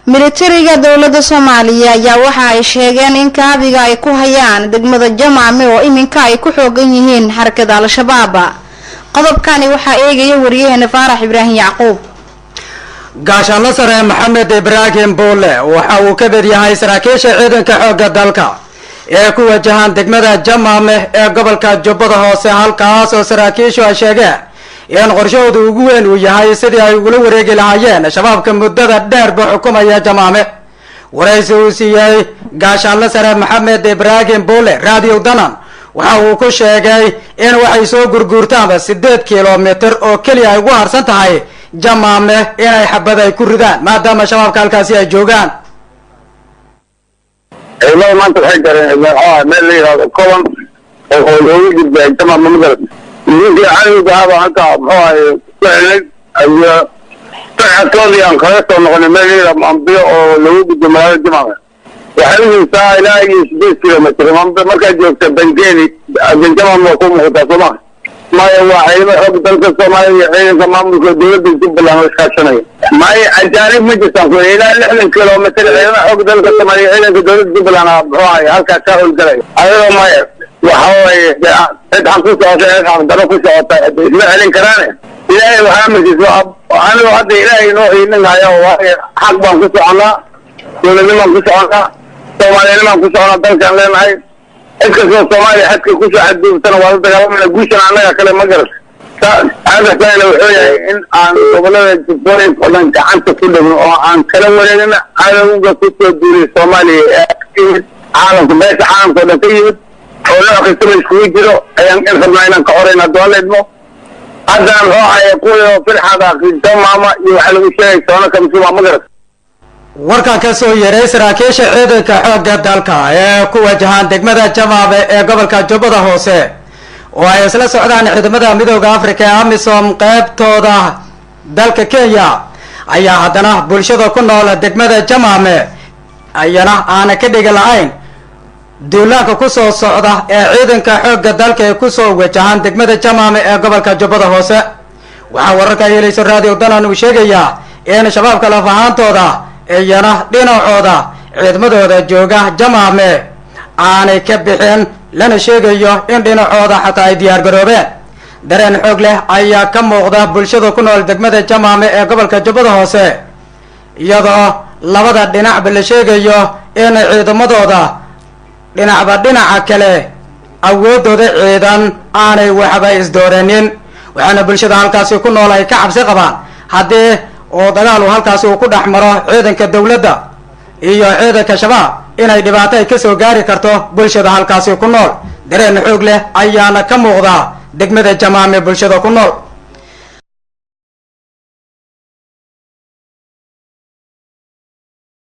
militariga dowladda Soomaaliya ayaa waxa ay sheegeen in kaabiga ay ku hayaan degmada Jamaame oo iminka ay ku xoogan yihiin xarakada Al-Shabaab. qodobkani waxa eegaya wariyaheena Faarax Ibraahim Yacquub. gaashaanle sare Maxamed Ibraahim Boole waxa uu ka mid yahay saraakiisha ciidanka xoogga dalka ee ku wajahan degmada Jamaame ee gobolka Jubbada Hoose, halkaas oo saraakiishu ay sheegeen in qorshahooda ugu weyn uu yahay sidii ay ula wareegi lahaayeen shabaabka muddada dheer ba xukumaya Jamaame. waraysi uu siiyay gaashaanle sare Maxamed Ibraahim Boole Radio Danan waxa uu ku sheegay in waxay soo gurguurtaan 8 kiiloomitir oo kaliya ay ugu harsan tahay Jamaame inay xabad ay ku ridaan maadaama shabaabka halkaasi ay joogaan. ilaa maanta waxay gareen meel la yiraahdo koban oo loogu gudbay Jamaame magal ninkii caawinta haba halka muxuu ahay ayaa taxatoodii aan kala soo noqonay meel la yiraahdo ambiyo oo loogu gudbay magaalada Jamaame. waxay intaa ilaa 8 kiiloomitir markaa joogta Bangeeni Jamaame ku muuqata Soomaaliya maya waa ciidamada xoog dalka Soomaaliya iyo ciidanka maamulka dowladda Jubbaland oo iskaashanaya maya ajaanib ma jirtaan ku ilaa 60 kiiloomitir ciidamada xoog dalka Soomaaliya iyo ciidanka dowladda Jubbaland muxuu ahay halkaas ka howlgalay ayadoo maya waxa way cid aan ku socotay aan daro ku socotay isma celin karaan ilaahay waxa markiisa anigu hadda ilaahay noo iinayo waa xaq baan ku soconaa dowladnimo ku soconaa Soomaaliya ku soconaa dalkan leenahay inkastoo Soomaaliya xadka ku soo xadgudubtana waa dagaalamana guushan anaga kale ma garan hada kale wuxuu yahay in aan gobolada Jubbooyin oo dhan gacanta ku dhigno oo aan kala wareegno cadawga ku soo duulay Soomaaliya caalamka meesha caalamka dhan ka yimid oo la aqoonsan iskugu jiro ayaan in rabnaa inaan ka horeyna dooleedno haddana muxuu ahay kuwa firxada Jamaame iyo waxa lagu sheegay soona kamsuuma ma garan. warkan ka soo yeeray saraakiisha ciidanka xoogga dalka ee ku wajahan degmada Jamaame ee gobolka Jubbada Hoose oo ay isla socdaan ciidamada midowga Afrika ee AMISOM qaybtooda dalka Kenya ayaa haddana bulshada ku nool degmada Jamaame ayana aan ka dhigi lahayn duulaanka ku soo socda ee ciidanka xoogga dalka ee ku soo wajahan degmada Jamaame ee gobolka Jubbada Hoose. waxa wararka yeelayso Radio Danan uu sheegaya in shabaabka la fahaantooda iyana dhinacooda ciidamadooda jooga Jamaame aanay ka bixin lana sheegayo in dhinacooda xataa ay diyaar garoobeen. dareen xoog leh ayaa ka muuqda bulshada ku nool degmada Jamaame ee gobolka Jubbada Hoose iyadoo labada dhinacba la sheegayo in ciidamadooda dhinacba dhinaca kale awoodooda ciidan aanay waxba isdooranin. waxaana bulshada halkaasi ku nool ay ka cabsi qabaan haddii oo dagaal halkaasi uu ku dhaxmaro ciidanka dawladda iyo ciidanka shabaab inay dhibaato ay ka soo gaari karto bulshada halkaasi ku nool. dareen xoog leh ayaana ka muuqda degmada Jamaame bulshada ku nool.